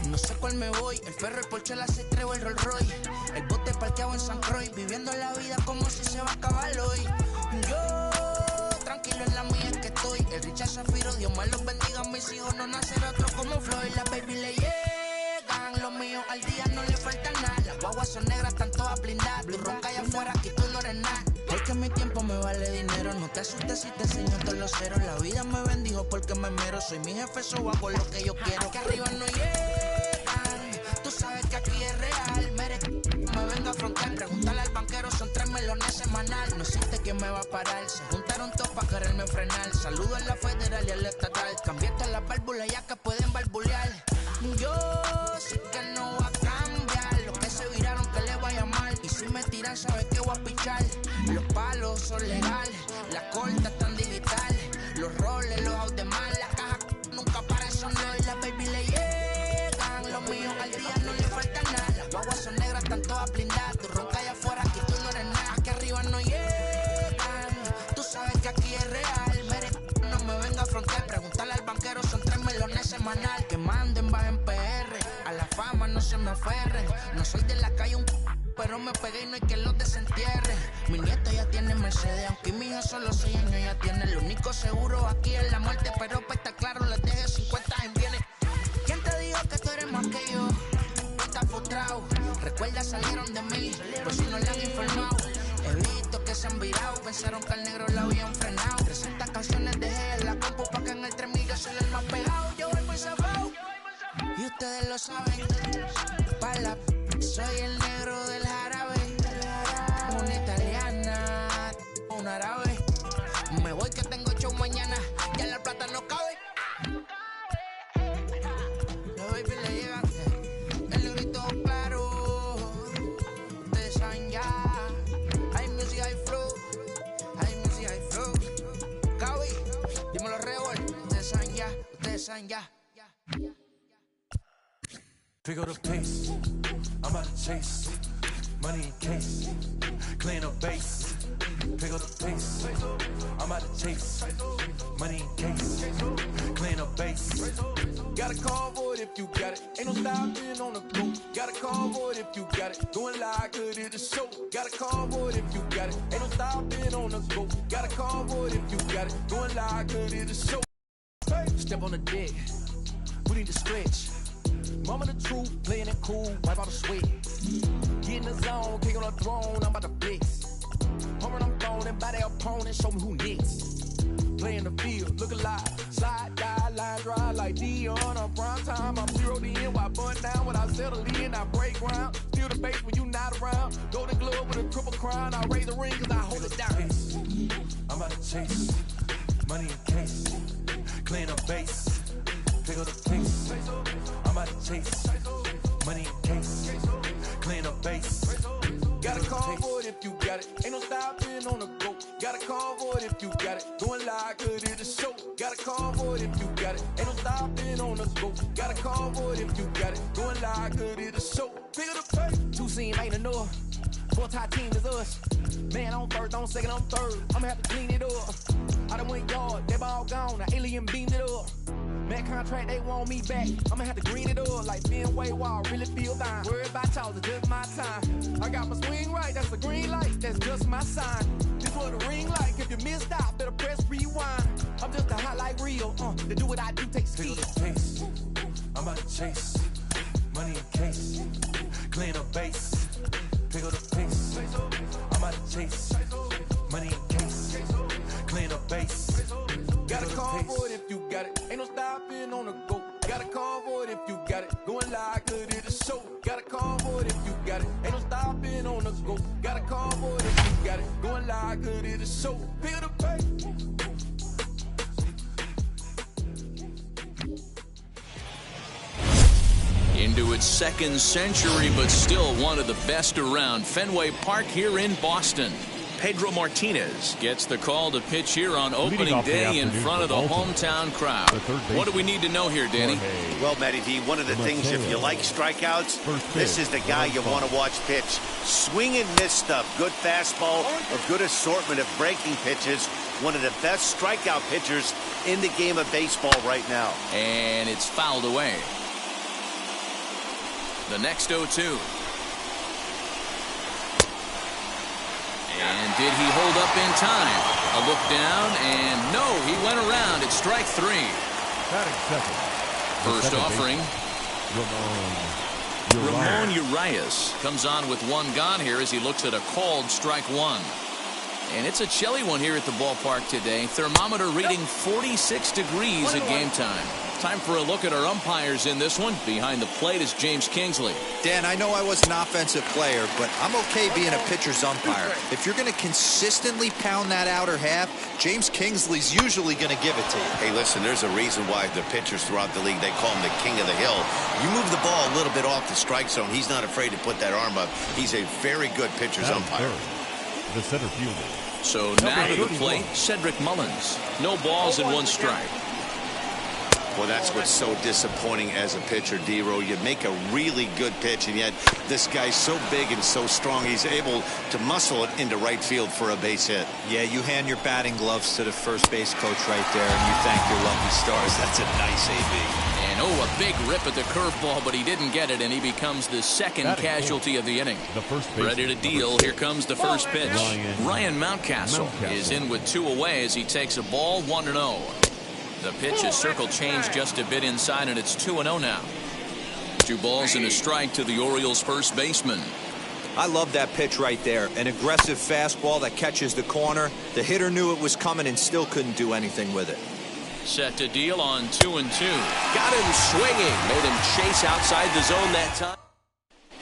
No sé cuál me voy, el ferro, el Porsche, la C3 o el Rolls Royce. El bote parqueado en San Croix, viviendo la vida como si se va a acabar hoy. Yo, tranquilo en la mía es que estoy. El Richard Zafiro, Dios me los bendiga, mis hijos no nacerá otro como Floyd. Las baby le llegan, los míos al día no le falta nada. Las guaguas son negras, están todas blindadas. Blue ronca allá afuera, aquí tú no eres nada. Es que mi tiempo me vale dinero, no te asustes si te enseño todos los ceros. La vida me bendijo porque me mero, soy mi jefe, so hago lo que yo quiero. Aquí arriba no llegan, tú sabes que aquí es real. Me vengo a frontear, pregúntale al banquero, son 3 melones semanal. No existe quien me va a parar, se juntaron todos para quererme frenar. Saludo a la federal y a la estatal, cambiaste las válvulas ya que pueden barbulear. Yo sé que no va a cambiar, los que se viraron que le vaya mal. Y si me tiran sabes que voy a pichar. Los palos son legales, las cortas están digitales. Los roles, los out de mal, las cajas nunca paran, son los y las baby le llegan. Los míos al día no le falta nada. Las guaguas son negras, están todas blindadas. Tu ronca allá afuera, aquí tú no eres nada. Aquí arriba no llegan, tú sabes que aquí es real. No me venga a frontear, pregúntale al banquero, son 3 melones semanal. Que manden, bajen PR, a la fama no se me aferren. No soy de la calle pero me pegué y no hay que los desentierre. Mi nieto ya tiene Mercedes, aunque mi hijo solo 6 años ya tiene. El único seguro aquí es la muerte, pero para estar claro les deje 50 en bienes. ¿Quién te dijo que tú eres más que yo? Estás frustrado, recuerda salieron de mí, por si no le han informado. He visto que se han virado, pensaron que al negro la habían frenado. 300 canciones dejé en la compu pa' que en el 3000 yo soy el más pegado. Yo voy muy zafado, y ustedes lo saben. Pa' la soy el negro del jarabe, una italiana, un árabe. Me voy que tengo show mañana, ya la plata no cabe. Los baby le llegan, el negrito claro. Ustedes saben ya, hay music, hay flow, hay music, hay flow. Cabi, dímelo Rebel, ustedes saben ya. Pick up the pace, I'm out to chase, money in case, clean up base. Pick up the pace, I'm out to chase, money in case, clean up base. Got a call for it if you got it, ain't no stopping on the go. Got a call for it if you got it, going live, good at the show. Got a call for it if you got it, ain't no stopping on the go. Got a call for it if you got it, going live, good at the show. Step on the deck, we need to stretch. Mama the truth, playing it cool, wipe out the sweat. Get in the zone, kick on the throne, I'm about to flex. Home I'm throwing by their opponent, show me who next. Play in the field, look alive, slide, die, line drive like Dion on prime time. I'm 0 to end, while bun down when I settle in, I break ground. Steal the base when you not around. Golden glove with a triple crown, I raise the ring cause I hold it down. I'm out to chase, money in case, clean up base. Pick up the pace, I'm out to chase, money in case, clean up base. Got a call for it if you got it, ain't no stopping on the go. Got a call for it if you got it, going live, good at the show. Got a call for it if you got it, ain't no stopping on the go. Got a call for it if you got it, going live, good at the show. Pick up the pace. 2 scene ain't enough, 4-tie team is us. Man on first, on second, on third, I'ma have to clean it up. I done went yard, they ball gone, the alien beamed it up. Man contract, they want me back. I'ma have to green it up like Fenway Wall, really feel fine. Worried about y'all, it's just my time. I got my swing right, that's a green light, that's just my sign. This what the ring like, if you missed out, better press rewind. I'm just a highlight reel, to do what I do takes skill. Pick up the pace, I'm out to chase, money in case, clean up base. Pick up the pace, I'm out to chase, money in case, clean up base. Got a call for it if you got it, ain't no stopping on the go. Got a call for it if you got it, going live, good at the show. Got a call for it if you got it, ain't no stopping on the go. Got a call for it if you got it, going live, good at the show. Pick up the pace. Into its second century, but still one of the best around. Fenway Park here in Boston. Pedro Martinez gets the call to pitch here on opening day in front of the hometown crowd. What do we need to know here, Danny? Well, Matty D, one of the things, if you like strikeouts, this is the guy you want to watch pitch. Swing and miss stuff. Good fastball, a good assortment of breaking pitches. One of the best strikeout pitchers in the game of baseball right now. And it's fouled away. The next 0-2. And did he hold up in time? A look down, and no, he went around. It's strike 3. First offering. Ramon Urias comes on with one gone here as he looks at a called strike 1. And it's a chilly one here at the ballpark today. Thermometer reading 46 degrees at game time. Time for a look at our umpires in this one. Behind the plate is James Kingsley. Dan, I know I was an offensive player, but I'm okay being a pitcher's umpire. If you're going to consistently pound that outer half, James Kingsley's usually going to give it to you. Hey, listen, there's a reason why the pitchers throughout the league, they call him the king of the hill. You move the ball a little bit off the strike zone, he's not afraid to put that arm up. He's a very good pitcher's umpire. The center fielder. So now to the plate, Cedric Mullins. No balls and 1 strike. Well, that's what's so disappointing as a pitcher, D-Row. You make a really good pitch, and yet this guy's so big and so strong, he's able to muscle it into right field for a base hit. Yeah, you hand your batting gloves to the first base coach right there, and you thank your lucky stars. That's a nice AB. And oh, a big rip at the curveball, but he didn't get it, and he becomes the second casualty of the inning. Ready to deal. Here comes the first pitch. Ryan Mountcastle is in with 2 away as he takes a ball 1-0. The pitch is circle changed just a bit inside, and it's 2-0 now. 2 balls and a strike to the Orioles' first baseman. I love that pitch right there. An aggressive fastball that catches the corner. The hitter knew it was coming and still couldn't do anything with it. Set to deal on 2-2. Got him swinging. Made him chase outside the zone that time.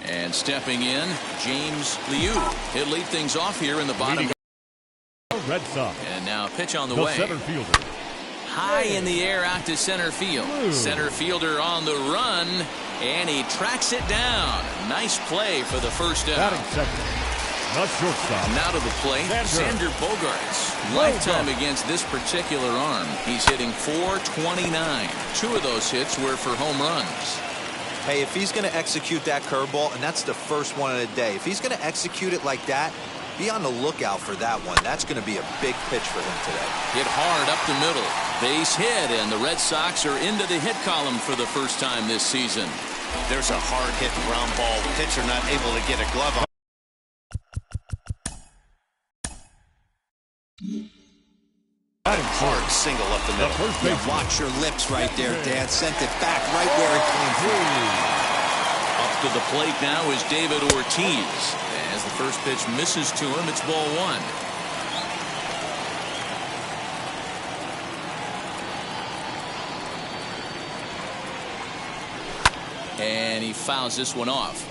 And stepping in, James Liu. He'll lead things off here in the bottom. Red Sox. And now pitch on the way. Center fielder. High in the air out to center field. Center fielder on the run, and he tracks it down. Nice play for the first out. Batting second. Not shortstop. Now to the plate, Xander Bogaerts. Lifetime against this particular arm. He's hitting .429. 2 of those hits were for home runs. Hey, if he's going to execute that curveball, and that's the first one of the day, if he's going to execute it like that, be on the lookout for that one. That's going to be a big pitch for him today. Hit hard up the middle. Base hit, and the Red Sox are into the hit column for the first time this season. There's a hard hit ground ball. Pitcher not able to get a glove on. Hard single up the middle. Yeah, watch your lips right there, Dan. Sent it back right where it came from. Up to the plate now is David Ortiz. As the first pitch misses to him, it's ball 1. And he fouls this one off.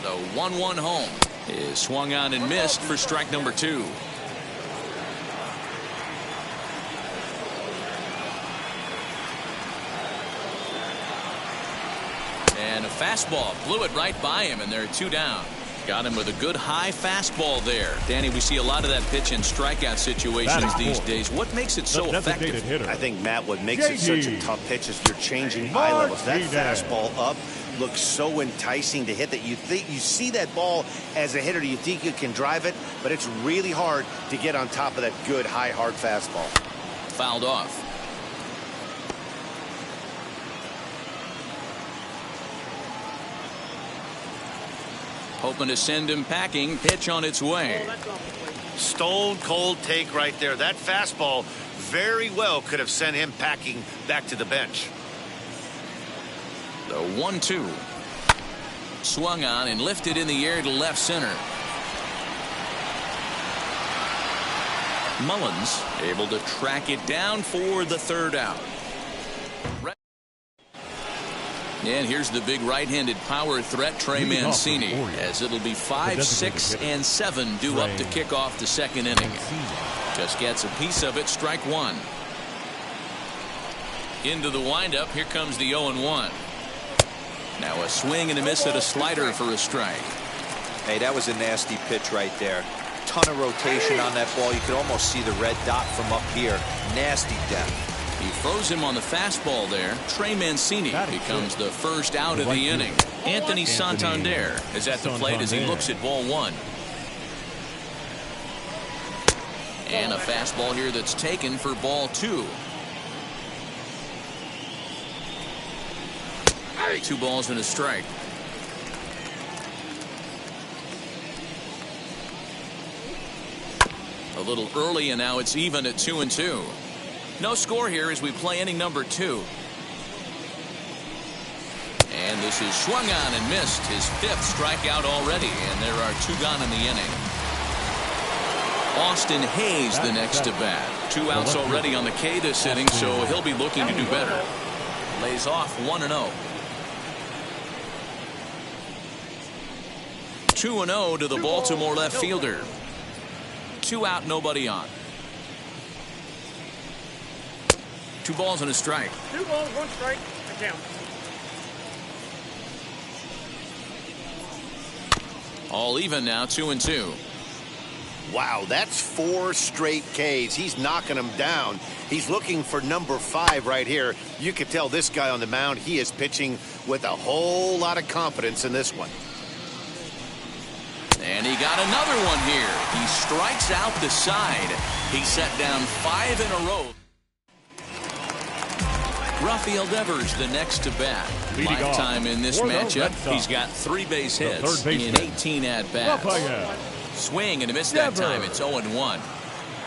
The 1-1 home is swung on and missed for strike number 2. And a fastball blew it right by him, and there are 2 down. Got him with a good high fastball there. Danny, we see a lot of that pitch in strikeout situations these days. What makes it so effective? I think, Matt, what makes it such a tough pitch is you're changing eye levels. That fastball up looks so enticing to hit that you think you see that ball as a hitter, you think you can drive it, but it's really hard to get on top of that good high hard fastball. Fouled off. Hoping to send him packing. Pitch on its way. Stone cold take right there. That fastball very well could have sent him packing back to the bench. The 1-2. Swung on and lifted in the air to left center. Mullins able to track it down for the 3rd out. And here's the big right-handed power threat, Trey Mancini, as it'll be 5, 6, and 7 due up to kick off the second inning. Just gets a piece of it, strike one. Into the windup, here comes the 0-1. Now a swing and a miss at a slider for a strike. Hey, that was a nasty pitch right there. Ton of rotation on that ball. You could almost see the red dot from up here. Nasty depth. He throws him on the fastball there. Trey Mancini becomes the first out of the inning. Anthony Santander is at the plate as he looks at ball one. And a fastball here that's taken for ball two. 2 balls and a strike. A little early, and now it's even at 2-2. No score here as we play inning number 2. And this is swung on and missed, his 5th strikeout already, and there are 2 gone in the inning. Austin Hayes the next to bat. 2 outs already on the K this inning, so he'll be looking to do better. Lays off 1-0. 2-0 to the Baltimore left fielder. 2 out, nobody on. 2 balls and a strike. 2 balls, 1 strike. That counts. All even now, 2-2. Wow, that's 4 straight Ks. He's knocking them down. He's looking for number 5 right here. You can tell this guy on the mound, he is pitching with a whole lot of confidence in this one. And he got another one here. He strikes out the side. He set down 5 in a row. Rafael Devers the next to bat. Lifetime in this matchup. He's got 3 base hits in 18 at-bats. Swing and a miss that time. It's 0-1.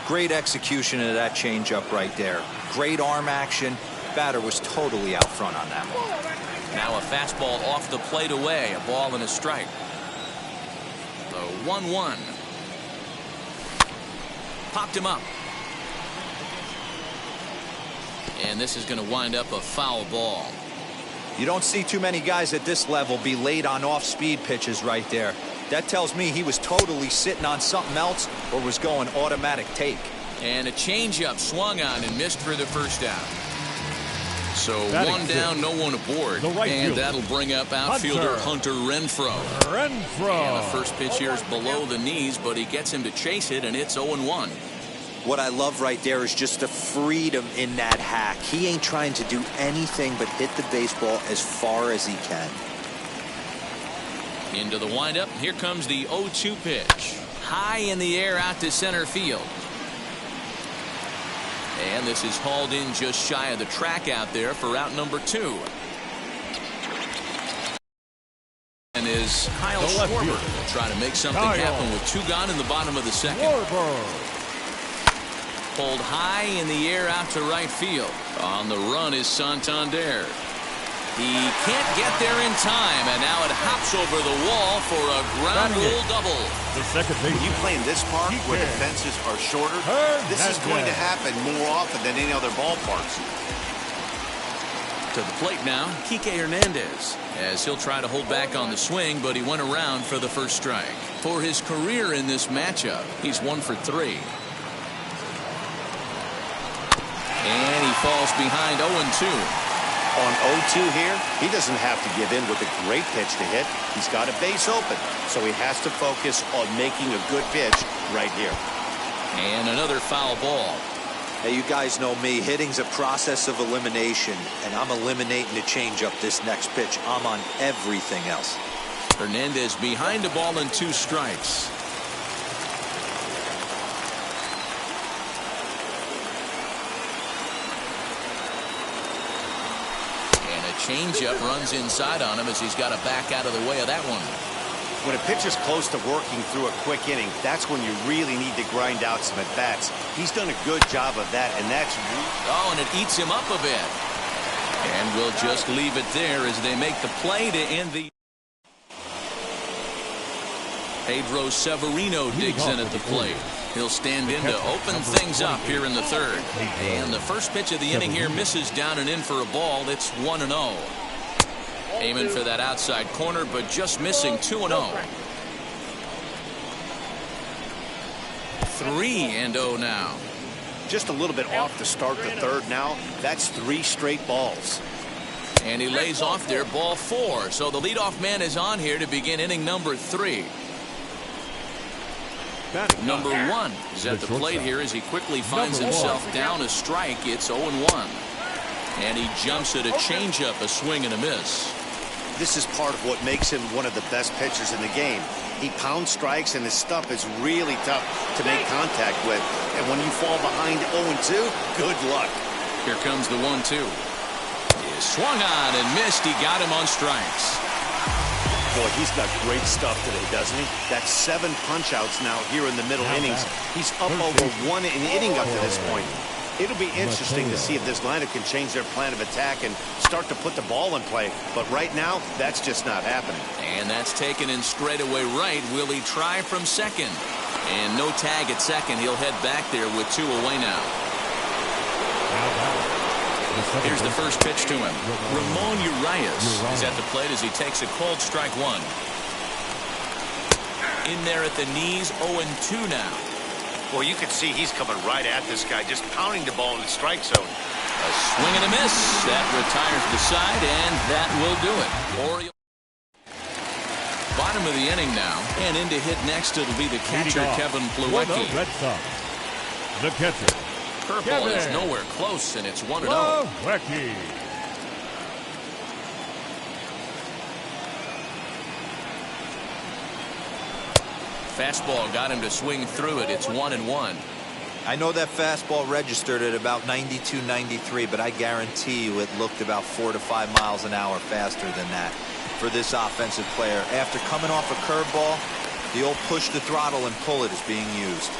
Great execution of that changeup right there. Great arm action. Batter was totally out front on that one. Now a fastball off the plate away. A ball and a strike. The 1-1. Popped him up. And this is going to wind up a foul ball. You don't see too many guys at this level be late on off-speed pitches right there. That tells me he was totally sitting on something else or was going automatic take. And a changeup swung on and missed for the first out. So one down, no one aboard. And that'll bring up outfielder Hunter Renfroe. And the first pitch here is below the knees, but he gets him to chase it, and it's 0-1. What I love right there is just the freedom in that hack. He ain't trying to do anything but hit the baseball as far as he can. Into the windup. Here comes the 0-2 pitch. High in the air out to center field. And this is hauled in just shy of the track out there for out number 2. And is Kyle Schwarber will try to make something happen with 2 gone in the bottom of the second. Pulled high in the air out to right field. On the run is Santander. He can't get there in time, and now it hops over the wall for a ground rule double. The second base. When you play in this park where the fences are shorter, this is going to happen more often than any other ballparks. To the plate now, Kike Hernandez, as he'll try to hold back on the swing, but he went around for the first strike. For his career in this matchup, he's 1 for 3. And he falls behind 0-2. On 0-2 here, he doesn't have to give in with a great pitch to hit. He's got a base open, so he has to focus on making a good pitch right here. And another foul ball. Hey, you guys know me. Hitting's a process of elimination, and I'm eliminating the changeup this next pitch. I'm on everything else. Hernandez behind the ball and 2 strikes. Changeup runs inside on him as he's got to back out of the way of that one. When a pitch is close to working through a quick inning, that's when you really need to grind out some at-bats. He's done a good job of that, and that's... Oh, and it eats him up a bit. And we'll just leave it there as they make the play to end the... Pedro Severino digs in at the plate. He'll stand in to open things up here in the third. And the first pitch of the inning here misses down and in for a ball. It's 1-0. Aiming for that outside corner, but just missing 2-0. 3-0 now. Just a little bit off to start the third now. That's 3 straight balls. And he lays off there, ball 4. So the leadoff man is on here to begin inning number 3. Number 1 is at the plate here as he quickly finds himself down a strike. It's 0-1. And he jumps at a changeup, a swing and a miss. This is part of what makes him one of the best pitchers in the game. He pounds strikes, and his stuff is really tough to make contact with. And when you fall behind 0-2, good luck. Here comes the 1-2. He swung on and missed. He got him on strikes. Boy, he's got great stuff today, doesn't he? That's 7 punch-outs now here in the middle innings. He's up over 1 inning up to this point. It'll be interesting to see if this lineup can change their plan of attack and start to put the ball in play. But right now, that's just not happening. And that's taken in straightaway right. Will he try from second? And no tag at second. He'll head back there with 2 away now. Here's the first pitch to him. Ramon Urias is at the plate as he takes a called strike 1. In there at the knees, 0-2 now. Well, you can see he's coming right at this guy, just pounding the ball in the strike zone. A swing and a miss. That retires the side, and that will do it. Orioles. Bottom of the inning now, and in to hit next it'll be the catcher, Kevin Plawecki. Red Sox, the catcher. Curveball is nowhere close, and it's 1-0. Plawecki. Fastball got him to swing through it. It's 1-1. I know that fastball registered at about 92, 93, but I guarantee you it looked about 4 to 5 miles an hour faster than that for this offensive player. After coming off a curveball, the old push the throttle and pull it is being used.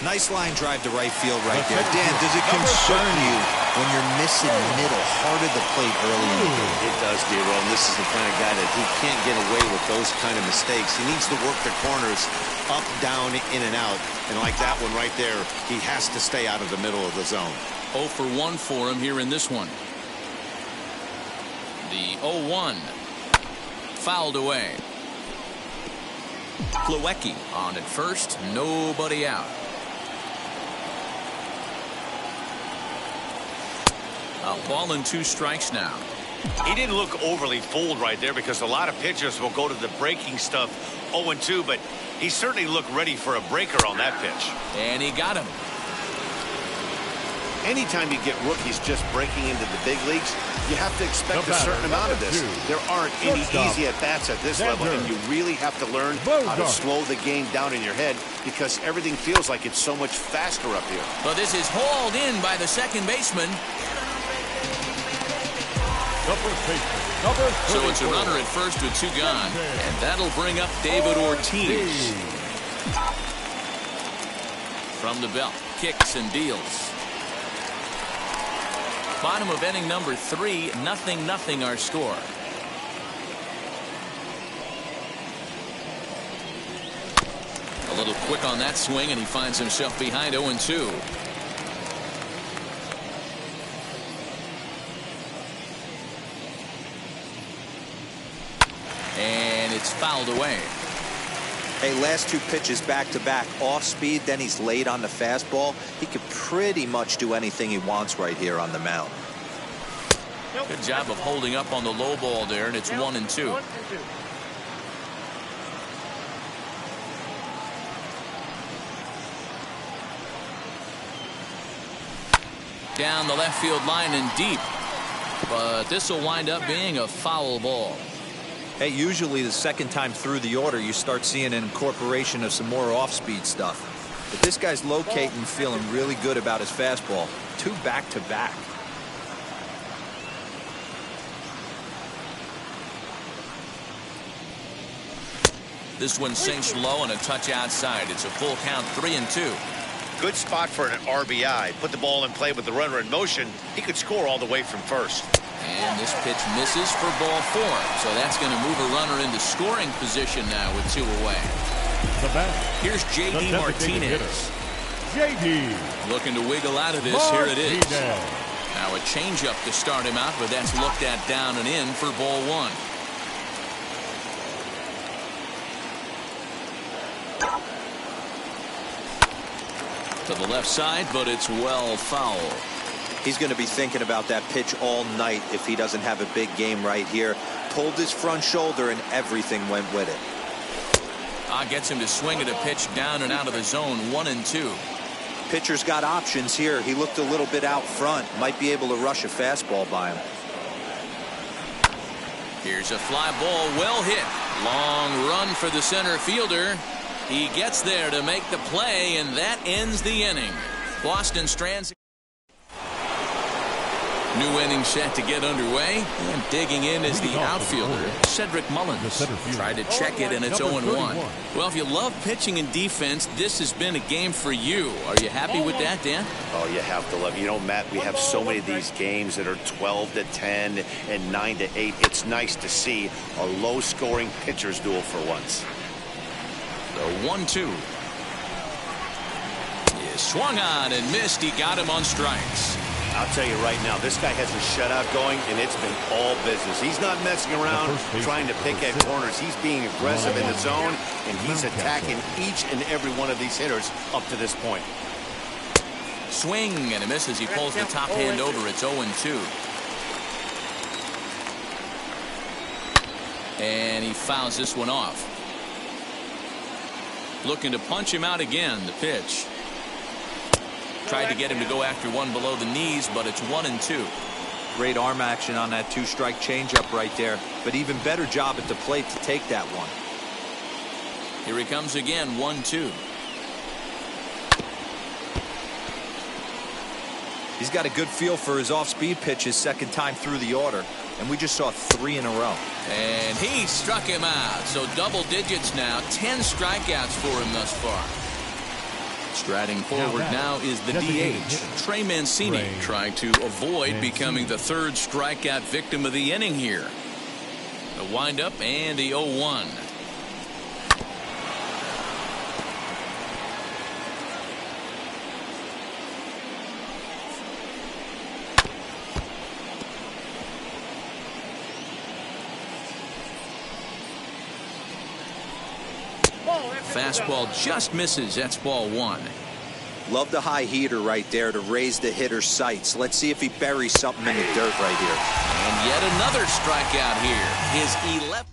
Nice line drive to right field right there. Dan, does it concern you when you're missing middle hard at the plate early in the game? It does, D-Roll. This is the kind of guy that he can't get away with those kind of mistakes. He needs to work the corners up, down, in and out. And like that one right there, he has to stay out of the middle of the zone. 0 for 1 for him here in this one. The 0-1. Fouled away. Plawecki on at first. Nobody out. A ball and 2 strikes now. He didn't look overly fooled right there because a lot of pitchers will go to the breaking stuff 0-2, but he certainly looked ready for a breaker on that pitch. And he got him. Anytime you get rookies just breaking into the big leagues, you have to expect a certain amount of this. There aren't any easy at-bats at this level, and you really have to learn how to slow the game down in your head because everything feels like it's so much faster up here. But this is hauled in by the second baseman. So it's a runner at first with 2 gone, and that'll bring up David Ortiz. From the belt, kicks and deals. Bottom of inning number 3, 0-0 our score. A little quick on that swing, and he finds himself behind 0-2. And it's fouled away. Hey, last 2 pitches back-to-back off speed, then he's late on the fastball. He could pretty much do anything he wants right here on the mound. Good job of holding up on the low ball there, and it's 1-2. Down the left field line and deep, but this will wind up being a foul ball. Hey, usually the second time through the order you start seeing an incorporation of some more off-speed stuff. But this guy's locating, feeling really good about his fastball. 2 back-to-back. This one sinks low and a touch outside. It's a full count, 3-2. Good spot for an RBI. Put the ball in play with the runner in motion. He could score all the way from first. And this pitch misses for ball 4. So that's going to move a runner into scoring position now with 2 away. Here's J.D. Martinez. J.D. Looking to wiggle out of this. Here it is. Now a changeup to start him out, but that's looked at down and in for ball one. To the left side, but it's well foul. He's going to be thinking about that pitch all night if he doesn't have a big game right here. Pulled his front shoulder and everything went with it. Gets him to swing at a pitch down and out of the zone, 1-2. Pitcher's got options here. He looked a little bit out front. Might be able to rush a fastball by him. Here's a fly ball, well hit. Long run for the center fielder. He gets there to make the play, and that ends the inning. Boston strands. New inning set to get underway, and digging in is the outfielder, Cedric Mullins. Tried to check it, and it's 0-1. Well, if you love pitching and defense, this has been a game for you. Are you happy with that, Dan? Oh, you have to love it. You know, Matt, we have so many of these games that are 12-10 and 9-8. It's nice to see a low-scoring pitcher's duel for once. The 1-2. He swung on and missed. He got him on strikes. I'll tell you right now, this guy has a shutout going, and it's been all business. He's not messing around trying to pick at corners. He's being aggressive in the zone, and he's attacking each and every one of these hitters up to this point. Swing and a miss as he pulls the top hand over. It's 0-2. And he fouls this one off. Looking to punch him out again. The pitch. Tried to get him to go after one below the knees, but it's 1-2. Great arm action on that two-strike changeup right there, but even better job at the plate to take that one. Here he comes again, 1-2. He's got a good feel for his off-speed pitches second time through the order, and we just saw 3 in a row. And he struck him out, so double digits now, 10 strikeouts for him thus far. Striding forward now is the DH, Trey Mancini, trying to avoid becoming the third strikeout victim of the inning here. The windup and the 0-1. Fastball just misses. That's ball one. Love the high heater right there to raise the hitter's sights. Let's see if he buries something in the dirt right here. And yet another strikeout here. His 11th.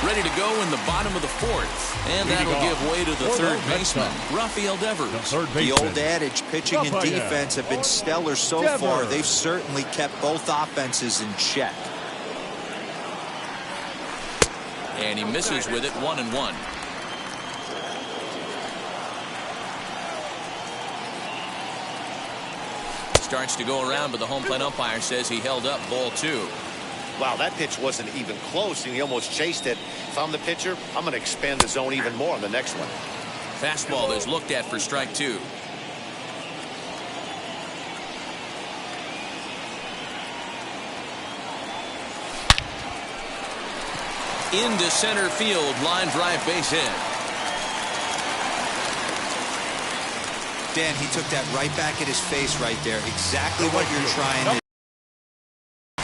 Ready to go in the bottom of the fourth. And that'll give way to the third baseman, Rafael Devers. The old adage, pitching and defense have been stellar so far. They've certainly kept both offenses in check. And he misses with it, 1-1. Starts to go around, but the home plate umpire says he held up, ball 2. Wow, that pitch wasn't even close, and he almost chased it. If I'm the pitcher, I'm going to expand the zone even more on the next one. Fastball is looked at for strike 2. Into center field, line drive, base hit. Dan, he took that right back at his face right there. Exactly what you're trying to do.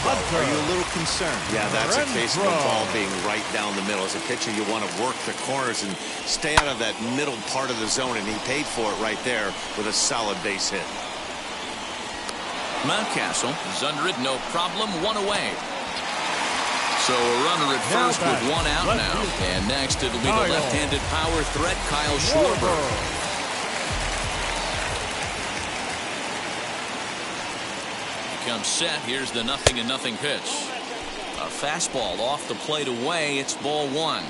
Are you a little concerned? Yeah, that's a case of the ball being right down the middle. As a pitcher, you want to work the corners and stay out of that middle part of the zone, and he paid for it right there with a solid base hit. Mountcastle is under it, no problem, 1 away. So a runner at first with 1 out now. And next it'll be the left-handed power threat, Kyle Schwarber. Comes set. Here's the 0-0 pitch. A fastball off the plate away. It's ball 1.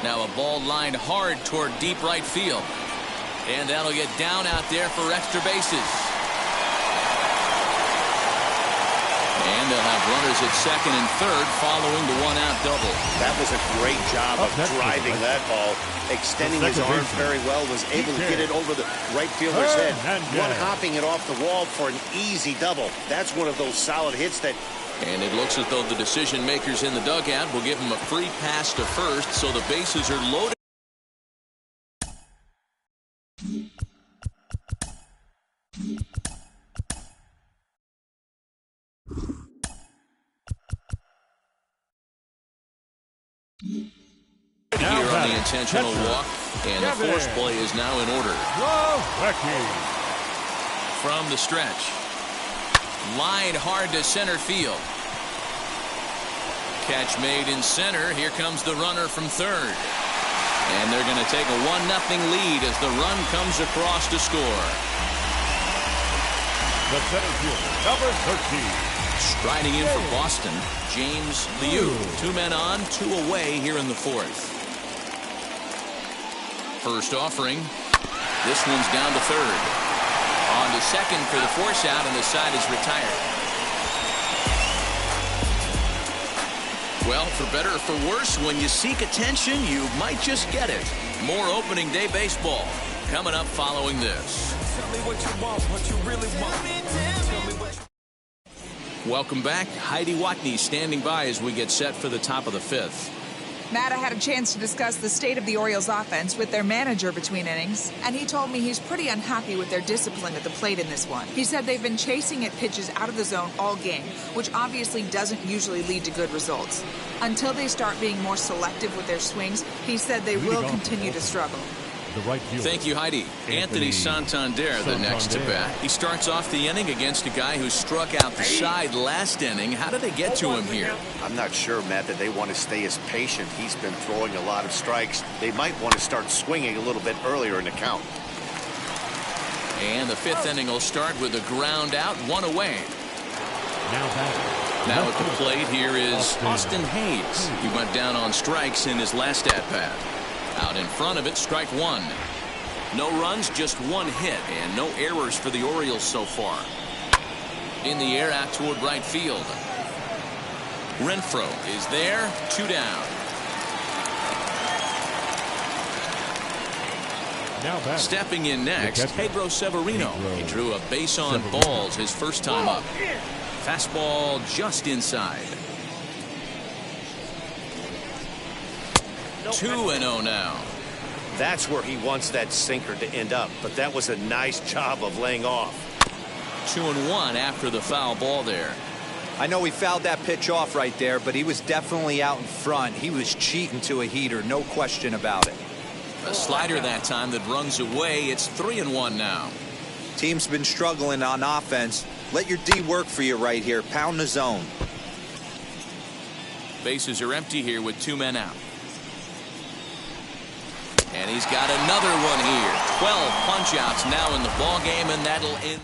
Now a ball lined hard toward deep right field. And that'll get down out there for extra bases. And they'll have runners at second and third following the 1-out double. That was a great job of driving that ball, extending his arms very well, was able to get it over the right fielder's head, one-hopping it off the wall for an easy double. That's one of those solid hits that... And it looks as though the decision makers in the dugout will give him a free pass to first, so the bases are loaded. Here on the intentional walk, and the force play is now in order. From the stretch. Line hard to center field. Catch made in center. Here comes the runner from third. And they're going to take a 1-0 lead as the run comes across to score. The center fielder, number 13. Striding in for Boston, James Liu. 2 men on, 2 away here in the fourth. First offering. This one's down to third. On to second for the force out, and the side is retired. Well, for better or for worse, when you seek attention, you might just get it. More opening day baseball coming up following this. Tell me what you want, what you really want. Tell me what you... Welcome back. Heidi Watney standing by as we get set for the top of the fifth. Matt, I had a chance to discuss the state of the Orioles offense with their manager between innings, and he told me he's pretty unhappy with their discipline at the plate in this one. He said they've been chasing at pitches out of the zone all game, which obviously doesn't usually lead to good results. Until they start being more selective with their swings, he said they will continue to struggle. The right fielder. Thank you, Heidi. Anthony Santander, the next to bat. He starts off the inning against a guy who struck out the side last inning. How did they get to him here? I'm not sure, Matt, that they want to stay as patient. He's been throwing a lot of strikes. They might want to start swinging a little bit earlier in the count. And the fifth inning will start with a ground out, 1 away. Now at the plate here is Austin Hayes. He went down on strikes in his last at-bat. Out in front of it, strike 1. No runs, just 1 hit, and no errors for the Orioles so far. In the air out toward right field. Renfroe is there, 2 down. Stepping in next, Pedro Severino. He drew a base on balls his first time up. Fastball just inside. 2-0 now. That's where he wants that sinker to end up, but that was a nice job of laying off. 2-1 after the foul ball there. I know he fouled that pitch off right there, but he was definitely out in front. He was cheating to a heater, no question about it. A slider that time that runs away. It's 3-1 now. Team's been struggling on offense. Let your D work for you right here. Pound the zone. Bases are empty here with 2 men out. And he's got another one here. 12 punch-outs now in the ball game, and that'll end.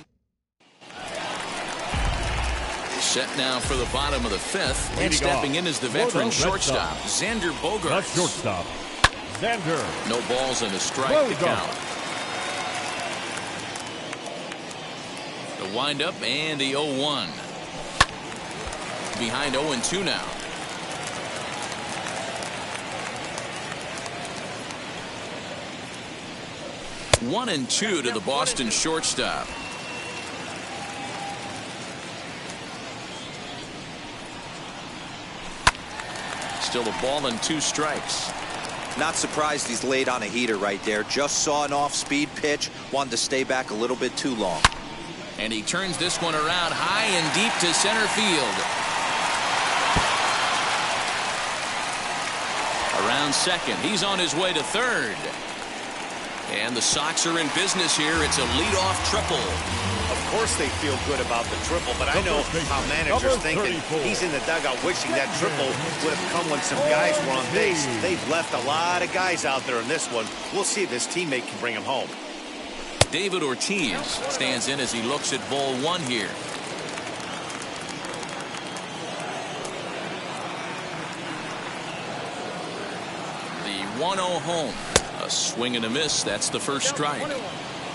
Set now for the bottom of the fifth. And stepping in is the veteran shortstop, Xander Bogaerts. That's shortstop, Xander. No balls and a strike to count. The windup and the 0-1. Behind 0-2 now. 1-2 to the Boston shortstop. Still a ball and 2 strikes. Not surprised he's laid on a heater right there. Just saw an off-speed pitch. Wanted to stay back a little bit too long. And he turns this one around high and deep to center field. Around second. He's on his way to third. And the Sox are in business here. It's a leadoff triple. Of course they feel good about the triple, but I know how managers thinking. He's in the dugout wishing that triple would have come when some guys were on base. They've left a lot of guys out there in this one. We'll see if his teammate can bring him home. David Ortiz stands in as he looks at ball 1 here. The 1-0 home. A swing and a miss. That's the first strike.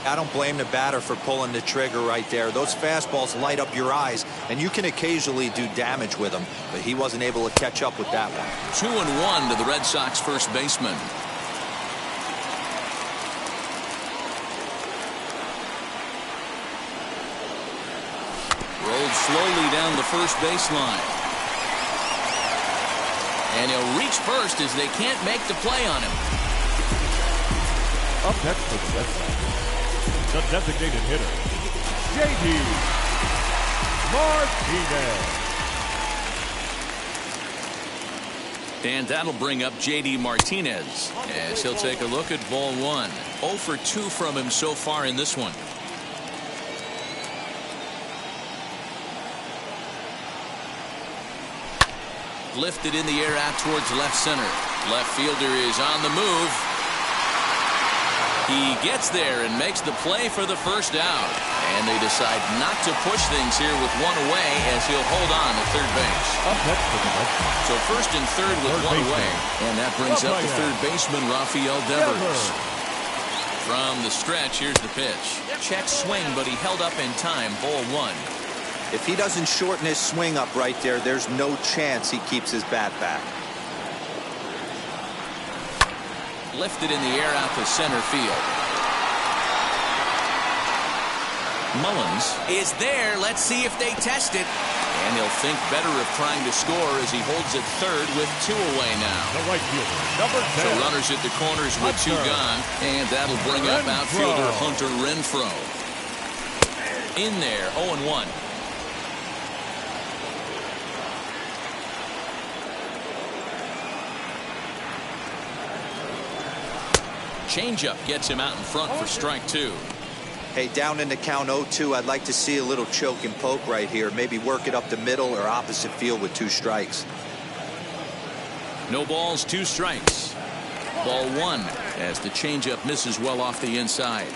I don't blame the batter for pulling the trigger right there. Those fastballs light up your eyes, and you can occasionally do damage with them, but he wasn't able to catch up with that one. 2-1 to the Red Sox first baseman. Rolled slowly down the first baseline. And he'll reach first as they can't make the play on him. Up next for the Red Sox, the designated hitter, J.D. Martinez. And that'll bring up J.D. Martinez as he'll take a look at ball one. 0 for 2 from him so far in this one. Lifted in the air out towards left center. Left fielder is on the move. He gets there and makes the play for the first out. And they decide not to push things here with one away as he'll hold on at third base. So first and third with one away. And that brings up the third baseman, Rafael Devers. From the stretch, here's the pitch. Check swing, but he held up in time. Ball one. If he doesn't shorten his swing up right there, there's no chance he keeps his bat back. Lifted in the air out to center field. Mullins is there. Let's see if they test it. And he'll think better of trying to score as he holds it third with 2 away now. The right fielder, number 10. So runners at the corners with 2 gone. And that'll bring up outfielder Hunter Renfroe. In there, 0-1. Changeup gets him out in front for strike 2. Hey, down in the count 0-2, I'd like to see a little choke and poke right here. Maybe work it up the middle or opposite field with 2 strikes. No balls, 2 strikes. Ball 1 as the changeup misses well off the inside.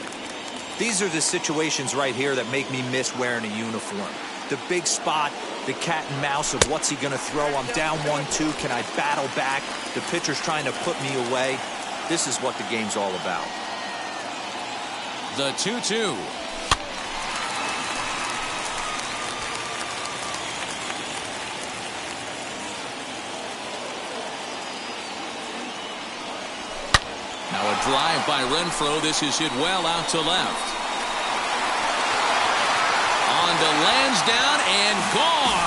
These are the situations right here that make me miss wearing a uniform. The big spot, the cat and mouse of what's he going to throw. I'm down 1-2. Can I battle back? The pitcher's trying to put me away. This is what the game's all about. The 2-2. Now a drive by Renfroe. This is hit well out to left. On to Lansdowne and gone.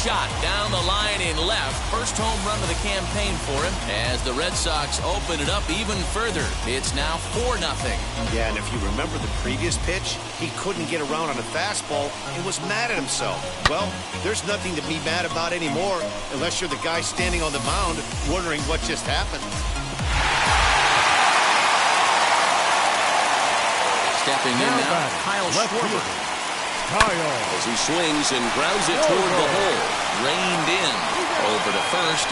Shot down the line in left. First home run of the campaign for him as the Red Sox open it up even further. It's now 4-0. Yeah, and if you remember the previous pitch, he couldn't get around on a fastball and was mad at himself. Well, there's nothing to be mad about anymore unless you're the guy standing on the mound wondering what just happened. Stepping in now, Kyle Schwarber. As he swings and grounds it toward the hole. Reined in over to first.